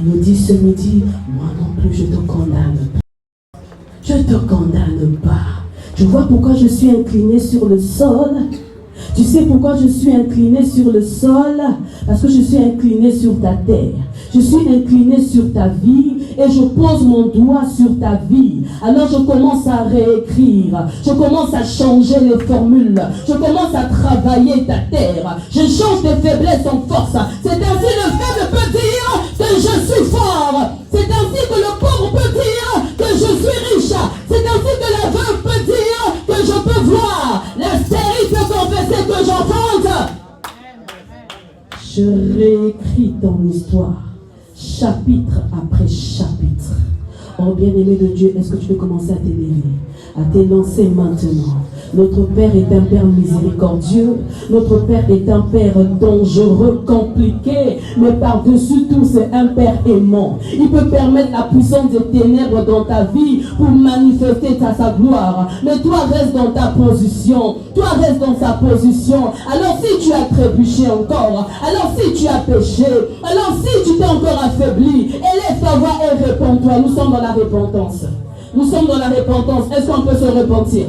nous dit ce midi, moi non plus je te condamne pas. Je te condamne pas. Tu vois pourquoi je suis incliné sur le sol? Tu sais pourquoi je suis incliné sur le sol? Parce que je suis incliné sur ta terre. Je suis incliné sur ta vie et je pose mon doigt sur ta vie. Alors je commence à réécrire. Je commence à changer les formules. Je commence à travailler ta terre. Je change tes faiblesses en force. C'est ainsi le faible peut dire que je suis fort. C'est ainsi que le pauvre peut dire que je suis riche. C'est ainsi que la veuve peut dire que je peux voir. La stérile peut confesser que j'enfante. Je réécris ton histoire, chapitre après chapitre. Oh bien-aimé de Dieu, est-ce que tu peux commencer à t'élever, à t'élancer maintenant? Notre Père est un Père miséricordieux. Notre Père est un Père dangereux, compliqué. Mais par-dessus tout, c'est un Père aimant. Il peut permettre la puissance des ténèbres dans ta vie pour manifester sa gloire. Mais toi, reste dans ta position. Toi, reste dans sa position. Alors si tu as trébuché encore, alors si tu as péché, alors si tu t'es encore affaibli, élève ta voix et réponds-toi. Nous sommes dans la repentance. Nous sommes dans la repentance. Est-ce qu'on peut se repentir?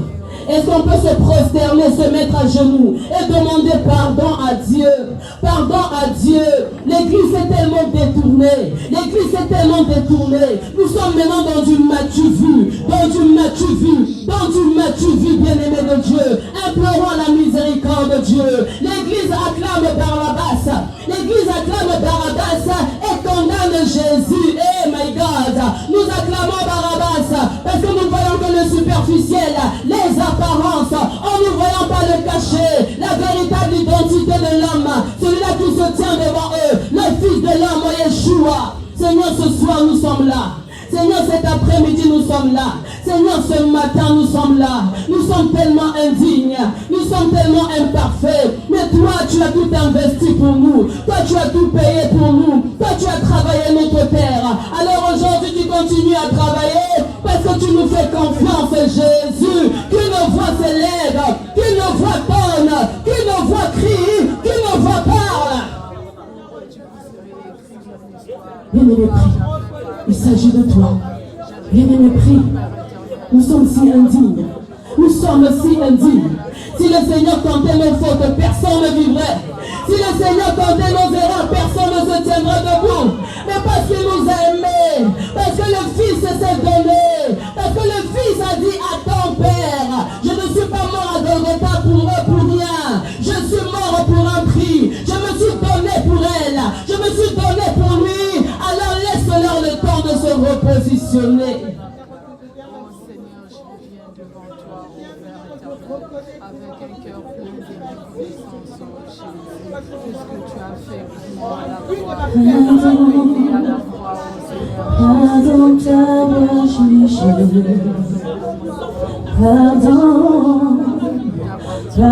Est-ce qu'on peut se prosterner, se mettre à genoux et demander pardon à Dieu? Pardon à Dieu. L'église est tellement détournée. L'église est tellement détournée. Nous sommes maintenant dans du m'as-tu vu, dans du m'as-tu vu, dans du m'as-tu vu, bien-aimé de Dieu. Implorons la miséricorde de Dieu. L'église acclame Barabbas. L'église acclame Barabbas et condamne Jésus. Eh my God. Nous acclamons Barabbas parce que nous voyons que le superficiel, les apparences, en ne voyant pas le cachet, la véritable identité de l'homme, celui-là qui se tient devant eux, le Fils de l'homme, Yeshua. Seigneur, ce soir nous sommes là. Seigneur, cet après-midi nous sommes là. Seigneur, ce matin nous sommes là. Nous sommes tellement indignes. Nous sommes tellement imparfaits. Mais toi, tu as tout investi pour nous. Toi, tu as tout payé pour nous. Toi, tu as travaillé notre terre. Alors aujourd'hui, tu continues à travailler parce que tu nous fais confiance, Jésus. Qu'une voix s'élève, qu'une voix tonne, qu'une voix crie, qu'une voix parle. Bien-aimé, prie. Il s'agit de toi. Bien-aimé, prie. Nous sommes si indignes. Nous sommes si indignes. Si le Seigneur comptait nos fautes, personne ne vivrait. Si le Seigneur comptait nos erreurs, personne ne se tiendrait debout. Mais parce qu'il nous a aimés, parce que le Fils s'est donné, parce que le Fils a dit à ton Père, je ne suis pas mort à Golgotha pour eux, pour rien. Je suis mort pour un prix. Je me suis donné pour elle. Je me suis donné pour lui. Alors laisse-leur le temps de se repositionner. Avec un cœur plein de reconnaissance, tout ce que tu as fait pour moi à la croix, à la croix, Pardon d'avoir jugé,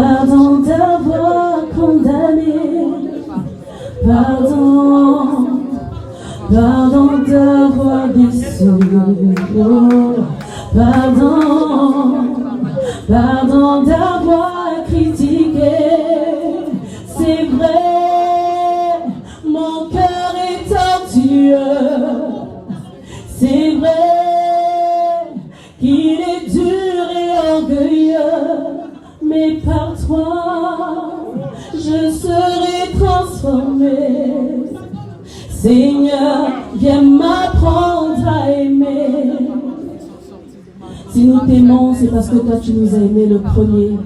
pardon d'avoir condamné, pardon d'avoir déçu, pardon d'avoir critiqué. C'est vrai, mon cœur est tortueux. C'est vrai qu'il est dur et orgueilleux, mais par toi, je serai transformé. Seigneur, viens m'apprendre à aimer. Si nous t'aimons, c'est parce que toi, tu nous as aimés le premier.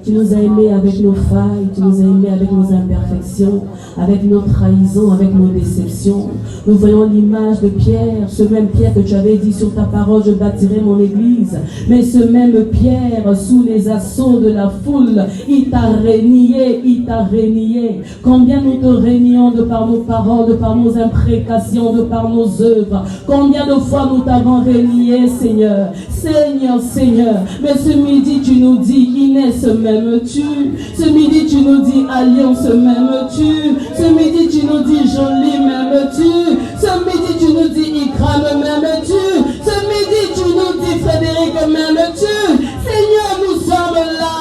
Tu nous as aimés avec nos failles, tu nous as aimés avec nos imperfections, avec nos trahisons, avec nos déceptions. Nous voyons l'image de Pierre, ce même Pierre que tu avais dit sur ta parole, je bâtirai mon église. Mais ce même Pierre, sous les assauts de la foule, il t'a renié, il t'a renié. Combien nous te rénions de par nos paroles, de par nos imprécations, de par nos œuvres. Combien de fois nous t'avons renié, Seigneur. Seigneur, Seigneur. Mais ce midi, tu nous dis, Inès, m'aimes-tu? Ce midi, tu nous dis, Alliance, m'aimes-tu? Ce midi, tu nous dis, Jolie, m'aimes-tu? Ce midi, tu nous dis, Ikram, m'aimes-tu? Ce midi, tu nous dis, Frédéric, m'aimes-tu? Seigneur, nous sommes là.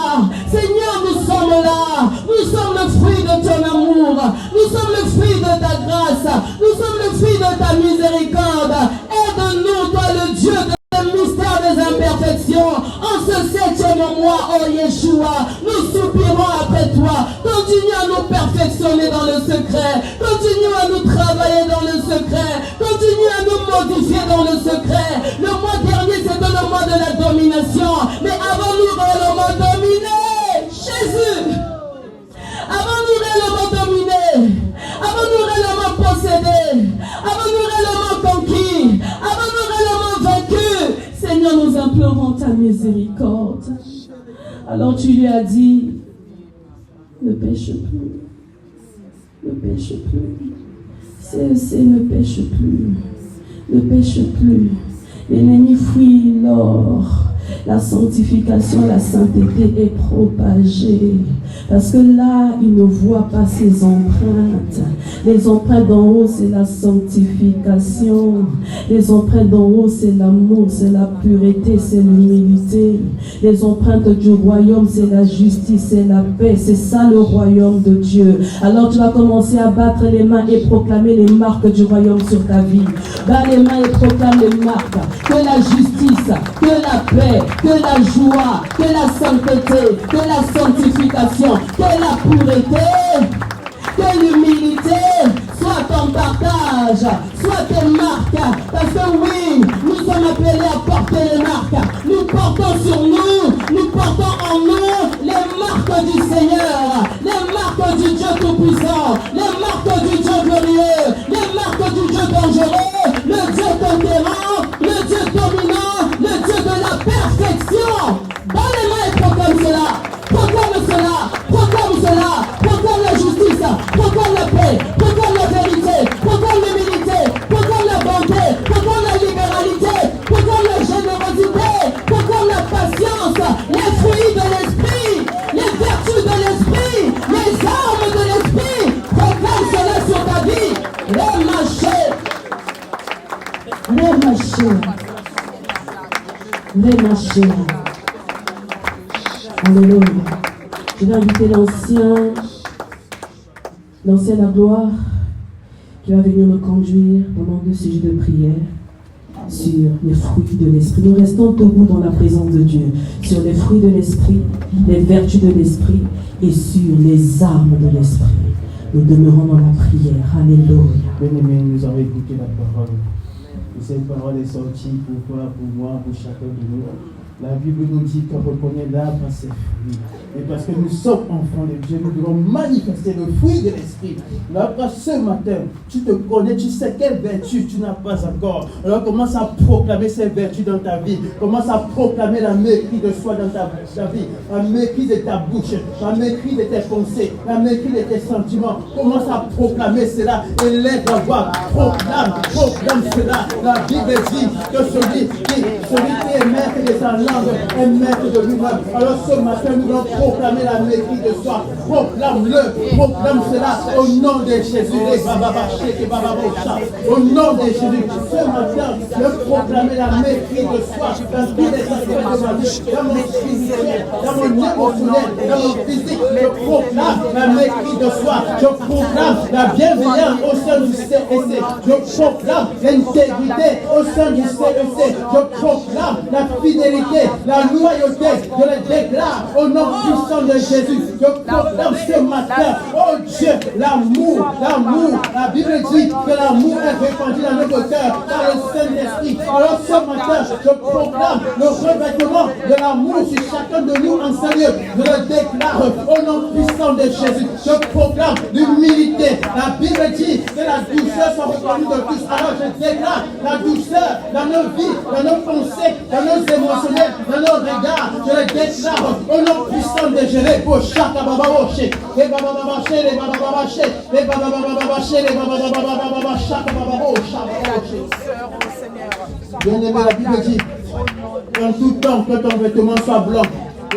Seigneur, nous sommes là. Nous sommes le fruit de ton amour. Nous sommes le fruit de ta grâce. Nous sommes le fruit de ta miséricorde. Seigneur, nous implorons ta miséricorde. Alors tu lui as dit, ne pêche plus. Ne pêche plus. C'est ne pêche plus. Ne pêche plus. L'ennemi fuit l'or. La sanctification, la sainteté est propagée. Parce que là, il ne voit pas ses empreintes. Les empreintes d'en haut, c'est la sanctification. Les empreintes d'en haut, c'est l'amour, c'est la pureté, c'est l'humilité. Les empreintes du royaume, c'est la justice, c'est la paix. C'est ça le royaume de Dieu. Alors tu vas commencer à battre les mains et proclamer les marques du royaume sur ta vie. Bats les mains et proclame les marques. Que la justice, que la paix, que la joie, que la sainteté, que la sanctification, que la pureté, que l'humilité soit ton partage, soit tes marques. Parce que oui, nous sommes appelés à porter les marques. Nous portons sur nous portons en nous les marques du Seigneur, les marques du Dieu Tout-Puissant, les marques du Dieu glorieux, les marques du Dieu dangereux, le Dieu conquérant, le Dieu dominant, le Dieu de la perfection. Dans les mains et proclame cela, proclame cela, proclame cela, proclame la justice, proclame la paix, proclame la vérité, proclame l'humilité, proclame la bonté, proclame la libéralité, proclame la générosité, proclame la patience, les fruits de l'esprit, les vertus de l'esprit, les armes de l'esprit. Proclame cela sur ta vie. Les marchés. Alléluia. Je vais inviter l'ancien de la gloire qui va venir nous conduire pendant 2 sujets de prière sur les fruits de l'esprit. Nous restons debout dans la présence de Dieu, sur les fruits de l'esprit, les vertus de l'esprit et sur les armes de l'esprit. Nous demeurons dans la prière. Alléluia. Bien-aimés, nous avons écouté la parole. Et cette parole est sortie pour toi, pour moi, pour chacun de nous. La Bible nous dit qu'on reconnaît l'arbre à ses fruits. Et parce que nous sommes enfants de Dieu, nous devons manifester le fruit de l'esprit. Alors ce matin, tu te connais, tu sais quelle vertu tu n'as pas encore. Alors commence à proclamer ces vertus dans ta vie. Commence à proclamer la maîtrise de soi dans ta vie. La maîtrise de ta bouche, la maîtrise de tes pensées, la maîtrise de tes sentiments. Commence à proclamer cela. Élève la voix. Proclame cela. La Bible dit que celui qui est maître de sa langue est maître de lui-même. Alors ce matin, nous allons proclamer la maîtrise de soi. Proclame cela au nom de Jésus. Au nom de Jésus. Ce matin, je proclame la maîtrise de soi dans tous les aspects de ma vie, dans mon spirituel, dans mon émotionnel, dans mon physique. Je proclame la maîtrise de soi. Je proclame la bienveillance au sein du CEC. Je proclame l'intégrité au sein du CEC. Je proclame la fidélité, la loyauté. Je le déclare au nom puissant de Jésus. Je proclame ce matin, oh Dieu, l'amour. La Bible dit que l'amour est répandu dans notre cœur par le Saint-Esprit. Alors ce matin, je proclame le revêtement de l'amour sur chacun de nous en Seigneur. Je le déclare au nom puissant de Jésus. Je proclame l'humilité. La Bible dit que la douceur soit reconnue de tous. Alors je déclare la douceur dans nos vies, dans nos pensées, dans nos émotionnels, dans nos regards. Je le déclare au nom puissant de Jésus. Bien-aimé, la Bible dit en tout temps que ton vêtement soit blanc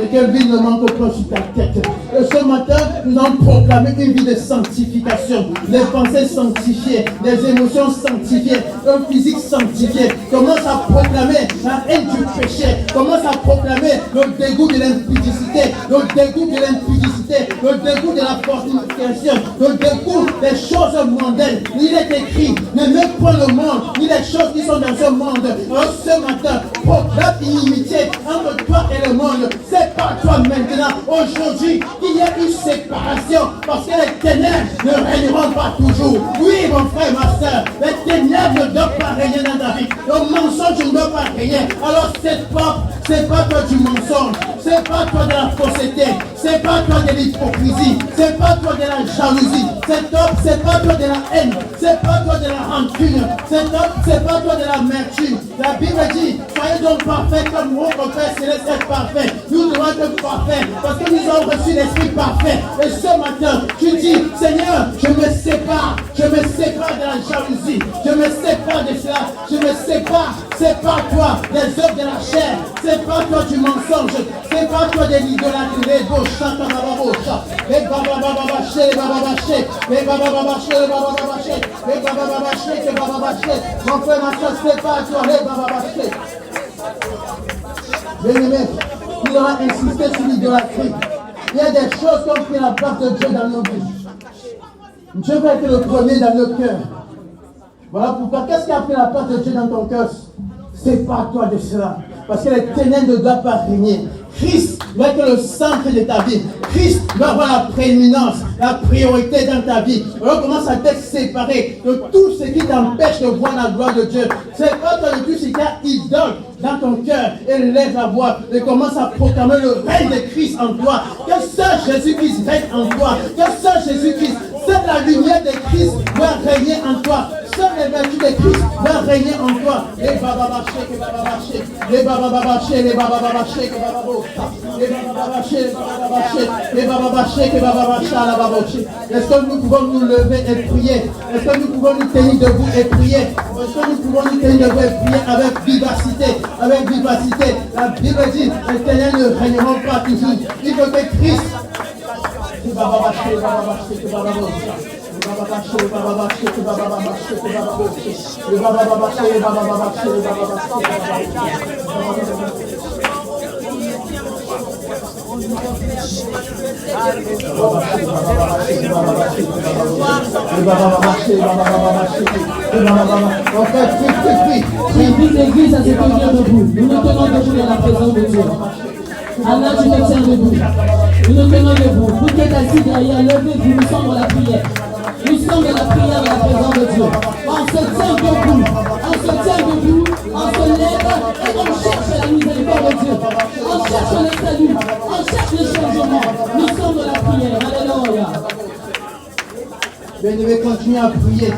et que vie ne manque pas sur ta tête. Et ce matin, nous allons proclamer une vie de sanctification, des pensées sanctifiées, des émotions sanctifiées, un physique sanctifié. Commence à proclamer la haine du péché. Commence à proclamer le dégoût de l'impudicité, le dégoût de l'impudicité, le dégoût de la fornication, le dégoût des choses mondaines. Il est écrit, n'aimez point le monde, ni les choses qui sont dans ce monde. Alors ce matin, proclame inimitié entre toi et le monde. C'est pas toi maintenant, aujourd'hui, qu'il y a une séparation, parce que les ténèbres ne régneront pas toujours. Oui, mon frère, ma soeur, les ténèbres ne doivent pas régner dans ta vie. Le mensonge ne doit pas régner. Alors c'est pas toi du mensonge, c'est pas toi de la fausseté, c'est pas toi de l'hypocrisie, c'est pas toi de la jalousie, c'est pas toi de la haine, c'est pas toi de la rancune, c'est pas toi de l'amertume. La Bible dit, soyez donc parfaits comme votre Père Céleste est parfait. Nous devons être parfaits parce que nous avons reçu l'Esprit parfait. Et ce matin, tu dis, Seigneur, je me sépare de la jalousie, je me sépare de cela, je me sépare toi des œuvres de la chair, sépare-toi du mensonge, sépare-toi de l'idolâtrie, les gauchas, les babababaché, les bababaché, les babababaché, les bababaché, les babababaché, les bababaché, mon frère, ma soeur, sépare-toi, les bababaché. Bien-aimé, il aura insisté sur l'idolâtrie. Il y a des choses qui ont pris la place de Dieu dans nos vies. Dieu va être le premier dans nos cœurs. Voilà pourquoi, qu'est-ce qui a pris la place de Dieu dans ton cœur? Sépare-toi de cela. Parce que les ténèbres ne doivent pas régner. Christ doit être le centre de ta vie. Christ doit avoir la prééminence, la priorité dans ta vie. Alors commence à t'être séparé de tout ce qui t'empêche de voir la gloire de Dieu. Sépare-toi de tout ce qui est idole dans ton cœur et lève la voix et commence à proclamer le règne de Christ en toi. Que seul Jésus-Christ règne en toi. Que seul Jésus-Christ, seule la lumière de Christ doit régner en toi. Seule les vertus de Christ doivent régner en toi. Les bababaché, les bababaché, les bababaché, les bababaché, les bababaché, les bababaché, les bababaché, les bababaché, la bababaché. Est-ce que nous pouvons nous lever et prier? Est-ce que nous pouvons nous tenir debout et prier? Est-ce que nous pouvons nous tenir debout et prier avec vivacité? Avec vivacité. La Bible dit, les ténèbres ne régneront pas toujours. Il faut que Christ. Les bababaché, les bababaché, les bababaché. J'invite l'église à se tenir debout. Nous nous tenons debout dans la présence de Dieu. Allah, tu te tiens debout. Nous nous tenons debout. Vous qui êtes assis derrière, levez-vous, nous sommes dans la prière. Nous sommes dans la prière dans la présence de Dieu. On se tient debout, on se lève et on cherche la miséricorde de Dieu. On cherche le salut, on cherche le changement. Nous sommes dans la prière. Alléluia. Bien-aimé, continue à prier.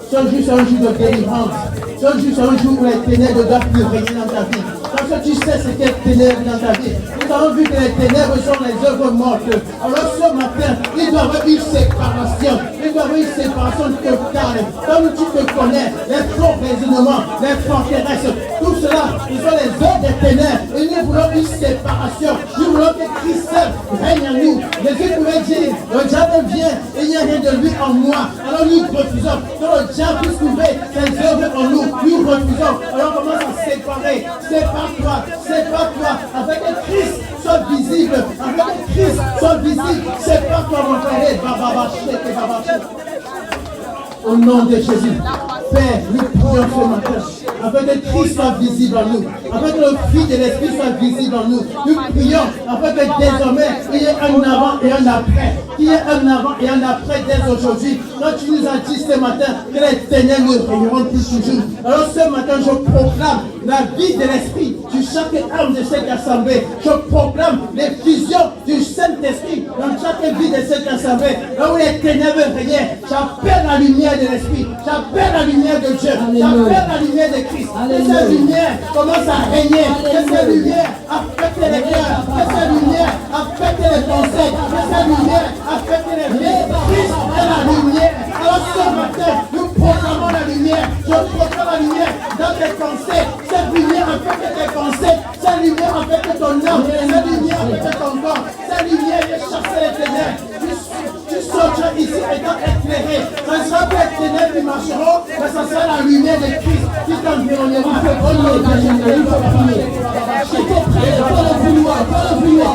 C'est juste un jour de délivrance. C'est juste un jour où les ténèbres doivent plus régner dans ta vie. Parce que tu sais ce qu'est ténèbres dans ta vie. Nous avons vu que les ténèbres sont les œuvres mortes. Alors ce matin, il doit y avoir une séparation. Il doit y avoir une séparation totale. Comme tu te connais, les faux raisonnements, les forteresses, tout cela, ce sont les œuvres des ténèbres. Et nous voulons une séparation. Nous voulons que Christ règne en nous. Jésus pouvait dire, le diable vient et il n'y a rien de lui en moi. Alors nous refusons. Quand le diable puisse trouver ses œuvres en nous, nous refusons. Alors on commence à séparer. Sépare-toi, afin que Christ soit visible, afin que Christ soit visible. Sépare-toi, mon frère, au nom de Jésus. Père, nous prions ce matin, afin que Christ soit visible en nous, afin que le Fils de l'Esprit soit visible en nous. Nous prions, afin que désormais, il y ait un avant et un après. Qu'il y ait un avant et un après dès aujourd'hui. Quand tu nous as dit ce matin que les ténèbres ne régneront plus toujours. Alors ce matin, je proclame la vie de l'Esprit sur chaque âme de cette assemblée. Je proclame les fusions du Saint-Esprit dans chaque vie de cette assemblée. Là où les ténèbres régnaient, j'appelle la lumière de l'Esprit. J'appelle la lumière de Dieu. J'appelle la lumière de Christ. Que cette lumière commence à régner. Que cette lumière affecte les cœurs. Que cette lumière affecte les pensées. Que cette lumière affecte les vies. Christ est la lumière. Alors ce matin, nous proclamons la lumière. Je proclame la lumière dans tes pensées. Cette lumière affecte tes pensées. Cette lumière affecte ton âme. Cette lumière affecte ton corps. Cette lumière vient chasser les ténèbres. Tu sortiras ici étant éclairé. Ça ne sera pas les ténèbres qui marcheront, mais ça sera la lumière de Christ qui t'environnera. Il faut prier. Il faut prier. Il faut prier. Il faut le vouloir. Il faut le vouloir.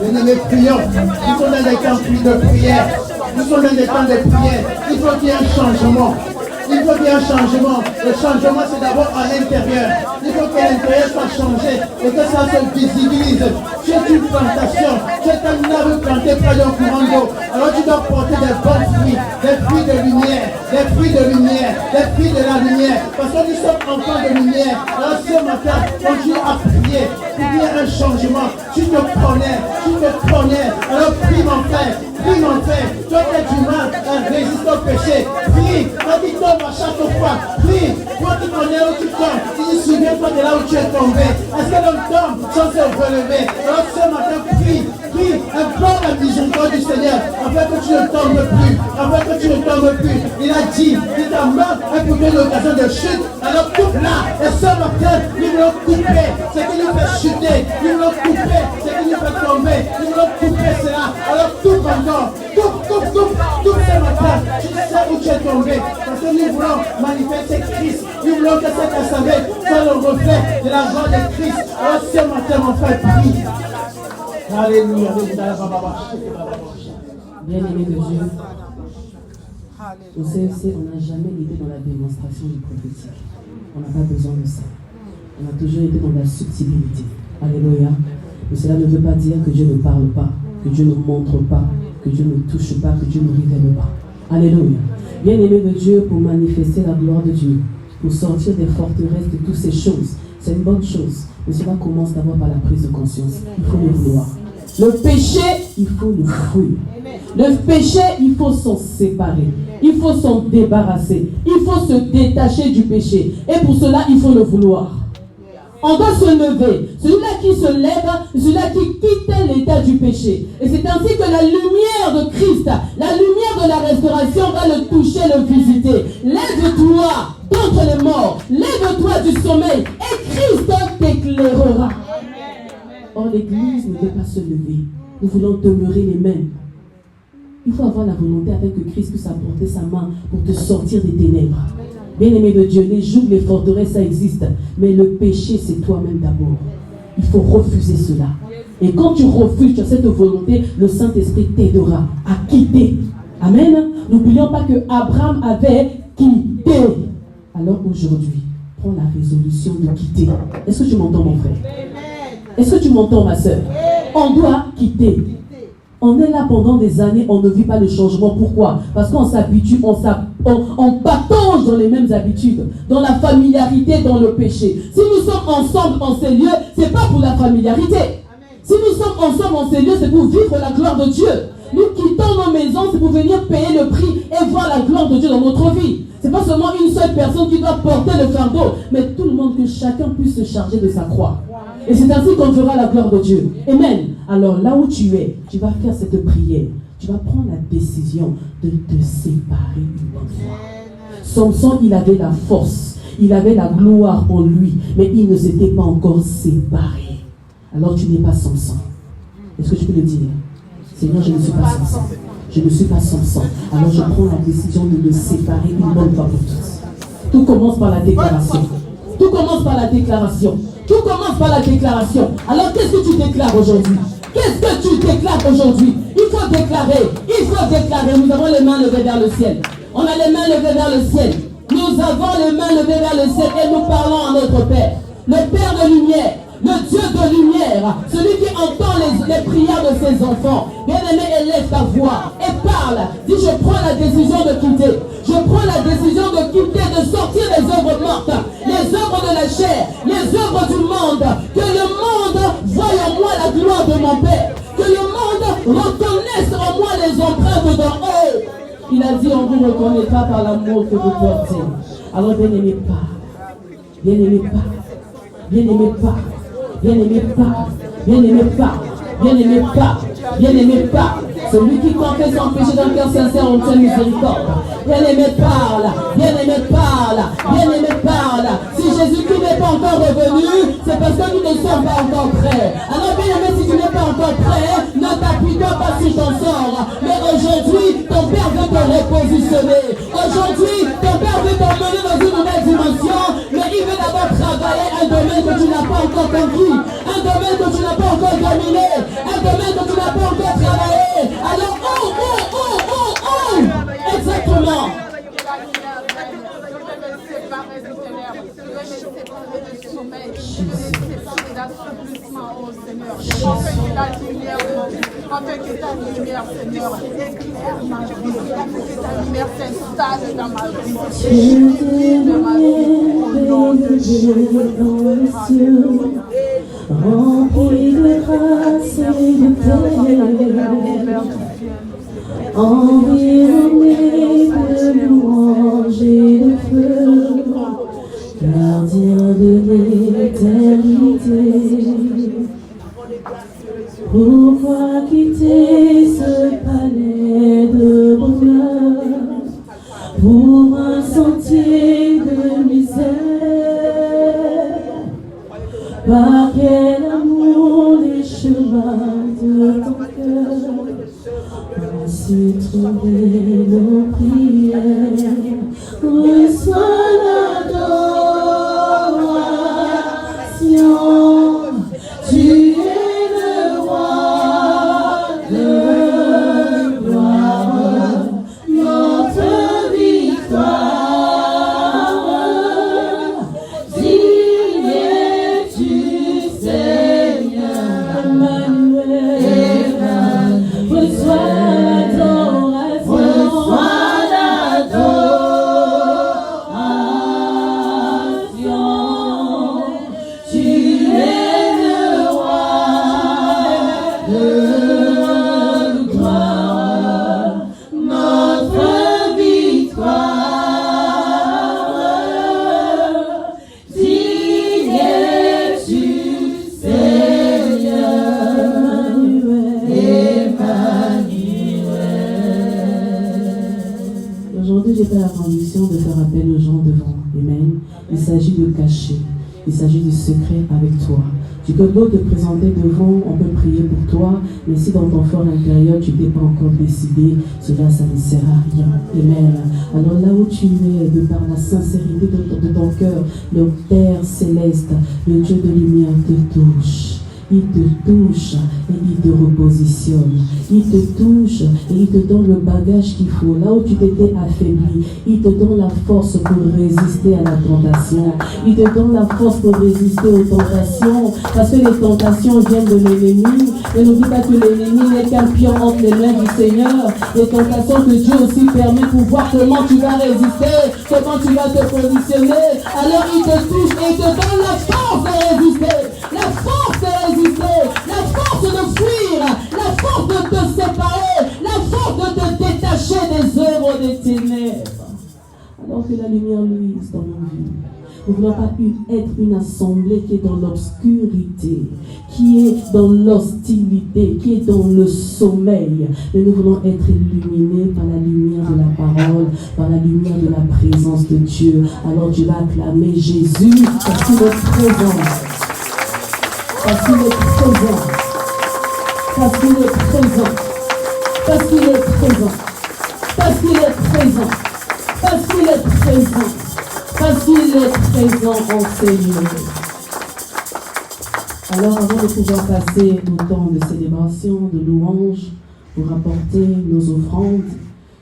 Bien-aimés, prions. Nous sommes dans des temps de prière. Nous sommes dans des temps de prière. Il faut qu'il y ait un changement. Il faut qu'il y ait un changement. Le changement, c'est d'abord à l'intérieur. Il faut que l'intérieur soit changer et que ça se visibilise. Tu es une plantation, tu es un arbre planté près d'un courant d'eau. Alors tu dois porter des bons fruits, des fruits de lumière, des fruits de lumière, des fruits de la lumière. Parce que nous sommes enfants de lumière. Alors ce matin, continue à prier pour qu'il y ait un changement. Tu te connais. Alors prie mon frère. Prie mon frère, toi qui as du mal à résister au péché, prie, quand il tombe à chaque fois, prie, toi qui connais où tu tombes, tu te souviens pas de là où tu es tombé, est-ce que l'homme tombe sans se relever? Alors ce matin, prie, implore la miséricorde du Seigneur, afin que tu ne tombes plus, il a dit, ta main est pour donner l'occasion de chute, alors coupe-la, et ce matin, nous voulons couper ce qui nous fait chuter, nous voulons couper ce qui nous fait tomber, nous voulons couper cela, alors coupe encore. Coupe ce matin. Tu sais où tu es tombé. Parce que nous voulons manifester Christ. Nous voulons que cette assemblée soit le reflet de la joie de Christ. Alors ce matin, mon frère, prie. Alléluia. Bien-aimé de Dieu, au CFC, on n'a jamais été dans la démonstration du prophétique. On n'a pas besoin de ça. On a toujours été dans la subtilité. Alléluia. Mais cela ne veut pas dire que Dieu ne parle pas, que Dieu ne montre pas, que Dieu ne touche pas, que Dieu ne révèle pas. Alléluia. Bien-aimé de Dieu, pour manifester la gloire de Dieu, pour sortir des forteresses de toutes ces choses, c'est une bonne chose. Mais cela commence d'abord par la prise de conscience. Il faut le vouloir. Le péché, il faut le fuir. Le péché, il faut s'en séparer. Il faut s'en débarrasser. Il faut se détacher du péché. Et pour cela, il faut le vouloir. On doit se lever. Celui-là qui se lève, celui-là qui quitte l'état du péché. Et c'est ainsi que la lumière de Christ, la lumière de la restauration va le toucher, le visiter. Lève-toi d'entre les morts. Lève-toi du sommeil. Et Christ t'éclairera. Or, l'Église ne veut pas se lever. Nous voulons demeurer les mêmes. Il faut avoir la volonté afin que Christ puisse apporter sa main pour te sortir des ténèbres. Bien-aimé de Dieu, les jougs, les forteresses, ça existe. Mais le péché, c'est toi-même d'abord. Il faut refuser cela. Et quand tu refuses, tu as cette volonté, le Saint-Esprit t'aidera à quitter. Amen. N'oublions pas que Abraham avait quitté. Alors aujourd'hui, prends la résolution de quitter. Est-ce que tu m'entends, mon frère? Est-ce que tu m'entends, ma soeur? On doit quitter. On est là pendant des années, on ne vit pas le changement. Pourquoi? Parce qu'on s'habitue, on patauge dans les mêmes habitudes, dans la familiarité, dans le péché. Si nous sommes ensemble en ces lieux, ce n'est pas pour la familiarité. Si nous sommes ensemble en ces lieux, c'est pour vivre la gloire de Dieu. Nous quittons nos maisons, c'est pour venir payer le prix et voir la gloire de Dieu dans notre vie. Ce n'est pas seulement une seule personne qui doit porter le fardeau, mais tout le monde, que chacun puisse se charger de sa croix. Et c'est ainsi qu'on verra la gloire de Dieu. Amen. Alors là où tu es, tu vas faire cette prière. Tu vas prendre la décision de te séparer une bonne fois. Samson, il avait la force. Il avait la gloire en lui. Mais il ne s'était pas encore séparé. Alors tu n'es pas Samson. Est-ce que je peux le dire? Seigneur, je ne suis pas Samson. Je ne suis pas Samson. Alors je prends la décision de me séparer une bonne fois pour toutes. Tout commence par la déclaration. Tout commence par la déclaration. Tout commence par la déclaration. Alors qu'est-ce que tu déclares aujourd'hui? Qu'est-ce que tu déclares aujourd'hui? Il faut déclarer. Il faut déclarer. Nous avons les mains levées vers le ciel. On a les mains levées vers le ciel. Nous avons les mains levées vers le ciel et nous parlons à notre Père. Le Père de lumière. Le Dieu de lumière. Celui qui entend les prières de ses enfants. Bien-aimé, élève ta voix et parle. Dis, je prends la décision de quitter. Je prends la décision de quitter, de sortir les œuvres mortes, les œuvres de la chair, les œuvres du monde. Que le monde voie en moi la gloire de mon Père. Que le monde reconnaisse en moi les empreintes d'en haut. Il a dit, on ne vous reconnaît pas par l'amour que vous portez. Alors bien-aimé, parle. Bien-aimé, parle. Bien-aimé, parle. Bien-aimé, parle. Bien-aimé, parle. Bien-aimé, parle. Bien-aimé, parle. Celui qui confesse son péché d'un cœur sincère obtient miséricorde. Bien-aimé, parle. Bien-aimé, parle. Bien-aimé, parle. Si Jésus-Christ n'est pas encore revenu, c'est parce que nous ne sommes pas encore prêts. Alors bien-aimé, si tu n'es pas encore prêt, ne t'appuie-toi pas sur ton sort. Mais aujourd'hui, ton Père veut te repositionner. Aujourd'hui, ton Père veut t'emmener dans une nouvelle dimension. Mais il veut d'abord travailler un domaine que tu n'as pas encore conquis. Un domaine que tu n'as pas encore dominé. Un domaine que tu n'as pas encore travaillé. Alors, exactement. d'assouplissement, oh Seigneur. Afin que ta lumière, afin que ta lumière, Seigneur, éclaire ma vie, afin que ta lumière s'installe dans ma vie. De ma vie, au nom de Jésus. Rempli de grâce et de paix, environné de louanges et de feu, gardien de l'éternité. Pourquoi quitter ce palais de bonheur pour un sentier de misère? Par quel amour les chemins de ton cœur ont su trouver nos prières? Reçois l'adoration, tu es le roi de gloire, notre victoire. Digne es-tu, Seigneur, Emmanuel. Reçois il s'agit de cacher, il s'agit du secret avec toi. Tu peux beau te présenter devant, on peut prier pour toi, mais si dans ton fort intérieur tu n'es pas encore décidé, cela ça ne sert à rien. Amen. Alors là où tu es, de par la sincérité de ton cœur, le Père céleste, le Dieu de lumière te touche. Il te touche et il te repositionne. Il te touche et il te donne le bagage qu'il faut. Là où tu t'étais affaibli, il te donne la force pour résister à la tentation. Il te donne la force pour résister aux tentations. Parce que les tentations viennent de l'ennemi. Et n'oublie pas que l'ennemi n'est qu'un pion entre les mains du Seigneur. Les tentations que Dieu aussi permet pour voir comment tu vas résister, comment tu vas te positionner. Alors il te touche et il te donne la force de résister. La force de résister. La force de fuir, la force de te séparer, la force de te détacher des œuvres des ténèbres. Alors que la lumière luise dans nos vies. Nous ne voulons pas être une assemblée qui est dans l'obscurité, qui est dans l'hostilité, qui est dans le sommeil. Mais nous voulons être illuminés par la lumière de la parole, par la lumière de la présence de Dieu. Alors tu vas acclamer Jésus parce qu'il est présent. Parce qu'il est présent. Parce qu'il est présent. Parce qu'il est présent. Parce qu'il est présent. Parce qu'il est présent. Parce qu'il est présent en Seigneur. Alors avant de pouvoir passer au temps de célébration, de louange, pour apporter nos offrandes,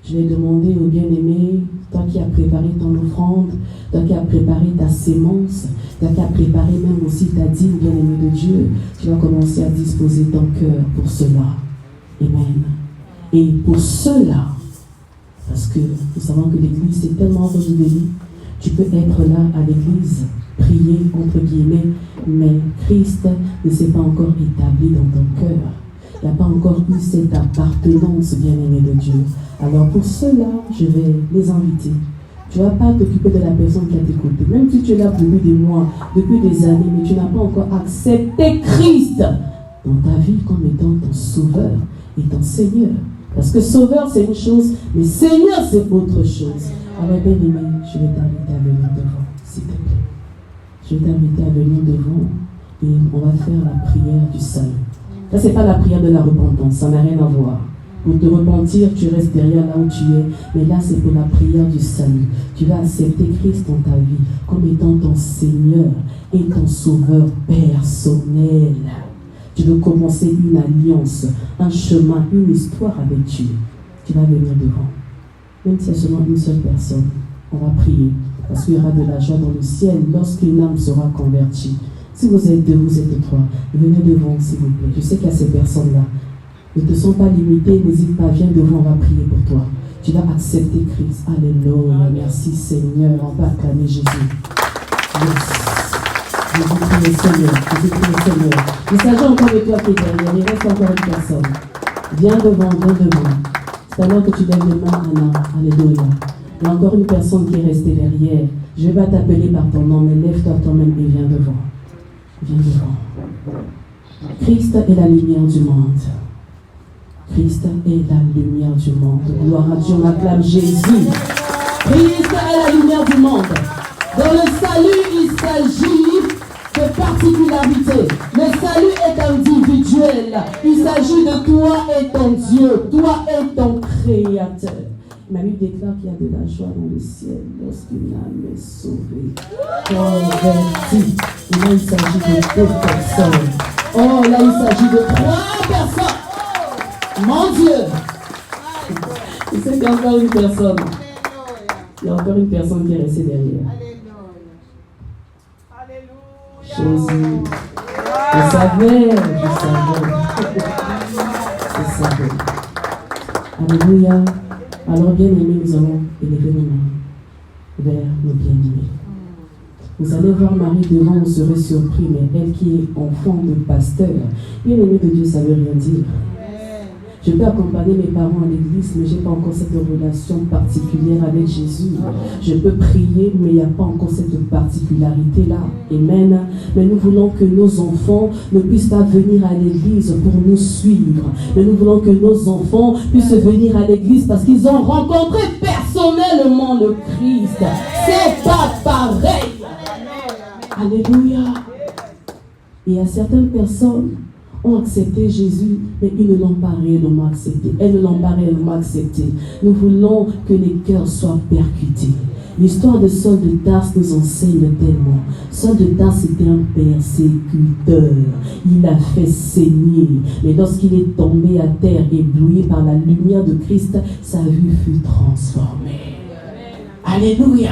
je vais demander au bien-aimé, toi qui as préparé ton offrande, toi qui as préparé ta sémence, toi qui as préparé même aussi ta dîme, bien-aimé de Dieu, tu vas commencer à disposer ton cœur pour cela. Amen. Et pour cela, parce que nous savons que l'église est tellement renouvelée, tu peux être là à l'église, prier entre guillemets, mais Christ ne s'est pas encore établi dans ton cœur. Il n'y a pas encore eu cette appartenance, bien-aimé de Dieu. Alors pour cela, je vais les inviter. Tu ne vas pas t'occuper de la personne qui a t'écouté. Même si tu es là depuis des mois, depuis des années, mais tu n'as pas encore accepté Christ dans ta vie comme étant ton sauveur et ton Seigneur. Parce que sauveur, c'est une chose, mais Seigneur, c'est autre chose. Alors bien aimé, je vais t'inviter à venir devant, s'il te plaît. Je vais t'inviter à venir devant et on va faire la prière du salut. Ça, ce n'est pas la prière de la repentance, ça n'a rien à voir. Pour te repentir, tu restes derrière là où tu es. Mais là, c'est pour la prière du salut. Tu vas accepter Christ dans ta vie comme étant ton Seigneur et ton Sauveur personnel. Tu veux commencer une alliance, un chemin, une histoire avec Dieu. Tu vas venir devant. Même si c'est seulement une seule personne, on va prier. Parce qu'il y aura de la joie dans le ciel lorsqu'une âme sera convertie. Si vous êtes deux, vous êtes trois, venez devant, s'il vous plaît. Je sais qu'il y a ces personnes-là. Ne te sens pas limité, n'hésite pas, viens devant, on va prier pour toi. Tu vas accepter Christ. Alléluia. Merci Seigneur. On va acclamer Jésus. Yes. Je vous prie le Seigneur. Je vous prie le Seigneur. Il s'agit encore de toi qui es derrière. Il reste encore une personne. Viens devant, viens devant. C'est alors que tu lèves les mains, Anna. Alléluia. Il y a encore une personne qui est restée derrière. Je ne vais pas t'appeler par ton nom, mais lève-toi toi-même et viens devant. Viens devant. Christ est la lumière du monde. Christ est la lumière du monde. Gloire à Dieu, on acclame Jésus. Christ est la lumière du monde. Dans le salut, il s'agit de particularité. Le salut est individuel. Il s'agit de toi et ton Dieu. Toi et ton Créateur. Ma Bible déclare qu'il y a de la joie dans le ciel lorsqu'une âme est sauvée, convertie. Et là, il s'agit de 2 personnes. Oh, là, il s'agit de 3 personnes. Mon Dieu! Il sait qu'il y a encore une personne. Il y a encore une personne qui est restée derrière. Jésus. Je savais. Alléluia. Alors, bien-aimés, nous allons élever nos mains vers nos bien-aimés. Vous allez voir Marie devant, vous serez surpris, mais elle qui est enfant de pasteur, bien-aimée de Dieu, ça ne veut rien dire. Je peux accompagner mes parents à l'église, mais je n'ai pas encore cette relation particulière avec Jésus. Je peux prier, mais il n'y a pas encore cette particularité-là. Amen. Mais nous voulons que nos enfants ne puissent pas venir à l'église pour nous suivre. Mais nous voulons que nos enfants puissent venir à l'église parce qu'ils ont rencontré personnellement le Christ. C'est pas pareil. Alléluia. Et il y a certaines personnes ont accepté Jésus, mais ils ne l'ont pas réellement accepté. Elles ne l'ont pas réellement accepté. Nous voulons que les cœurs soient percutés. L'histoire de Saul de Tarse nous enseigne tellement. Saul de Tarse était un persécuteur. Il a fait saigner. Mais lorsqu'il est tombé à terre, ébloui par la lumière de Christ, sa vue fut transformée. Alléluia.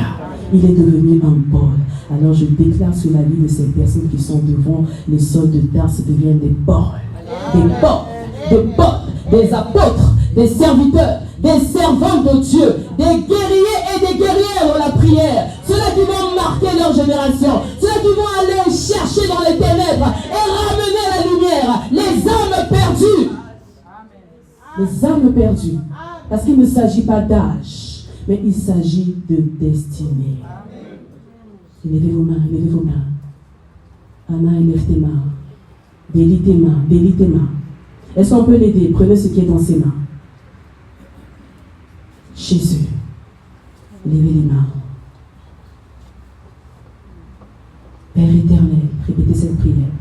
Il est devenu un Paul. Alors je déclare sur la vie de ces personnes qui sont devant les Sauls de Tarse deviennent des Pauls, des apôtres, des serviteurs, des servants de Dieu, des guerriers et des guerrières dans la prière. Ceux-là qui vont marquer leur génération, ceux-là qui vont aller chercher dans les ténèbres et ramener la lumière, les âmes perdues. Les âmes perdues. Parce qu'il ne s'agit pas d'âge, mais il s'agit de destinée. Élevez vos mains, élevez vos mains. Anna, élève tes mains. Délie tes mains, délie tes mains. Est-ce qu'on peut l'aider? Prenez ce qui est dans ses mains. Jésus, levez les mains. Père éternel, répétez cette prière.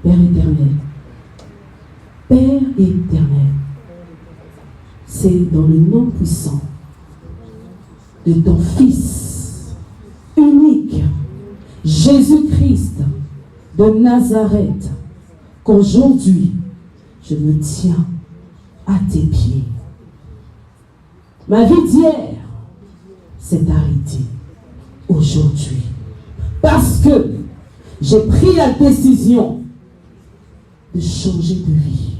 Père éternel. Père éternel. C'est dans le nom puissant de ton Fils unique, Jésus-Christ de Nazareth, qu'aujourd'hui, je me tiens à tes pieds. Ma vie d'hier s'est arrêtée aujourd'hui. Parce que j'ai pris la décision de changer de vie.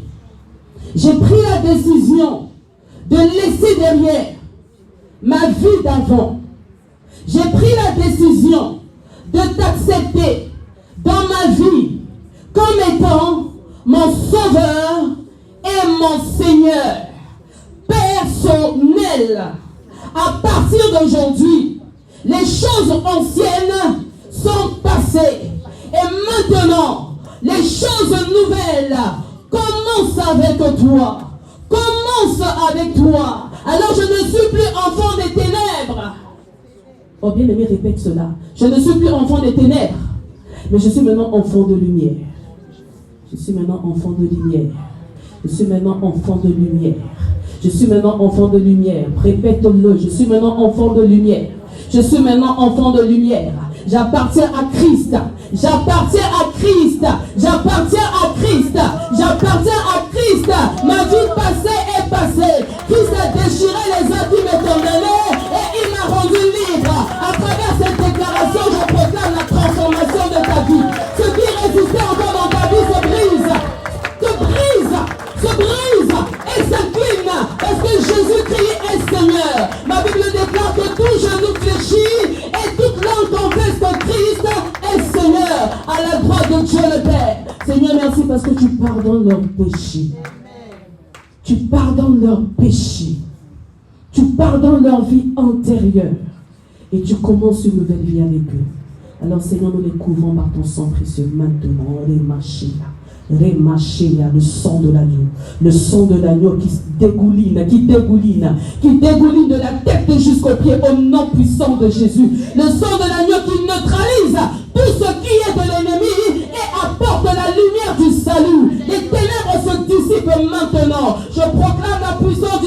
J'ai pris la décision de laisser derrière ma vie d'avant. J'ai pris la décision de t'accepter dans ma vie comme étant mon sauveur et mon Seigneur personnel. À partir d'aujourd'hui, les choses anciennes sont passées. Et maintenant, les choses nouvelles commencent avec toi. Commencent avec toi. Alors je ne suis plus enfant des ténèbres. Oh bien aimé, répète cela. Je ne suis plus enfant des ténèbres. Mais je suis maintenant enfant de lumière. Je suis maintenant enfant de lumière. Je suis maintenant enfant de lumière. Je suis maintenant enfant de lumière. Répète-le. Je suis maintenant enfant de lumière. Je suis maintenant enfant de lumière. J'appartiens à Christ. J'appartiens à Christ. J'appartiens à Christ. J'appartiens à Christ. Ma vie passée est passée. Christ a déchiré les œuvres qui me condamnaient et il m'a rendu libre. À travers cette déclaration, je proclame la transformation de ta vie. Ce qui est parce que tu pardonnes leurs péchés. Tu pardonnes leurs péchés. Tu pardonnes leur vie antérieure. Et tu commences une nouvelle vie avec eux. Alors Seigneur, nous les couvrons par ton sang précieux maintenant. Remachéa, le sang de l'agneau. Le sang de l'agneau qui dégouline de la tête jusqu'aux pieds au nom puissant de Jésus. Le sang de l'agneau qui neutralise tout ce qui est de l'ennemi et apporte la lumière du salut. Les ténèbres se dissipent maintenant. Je proclame la puissance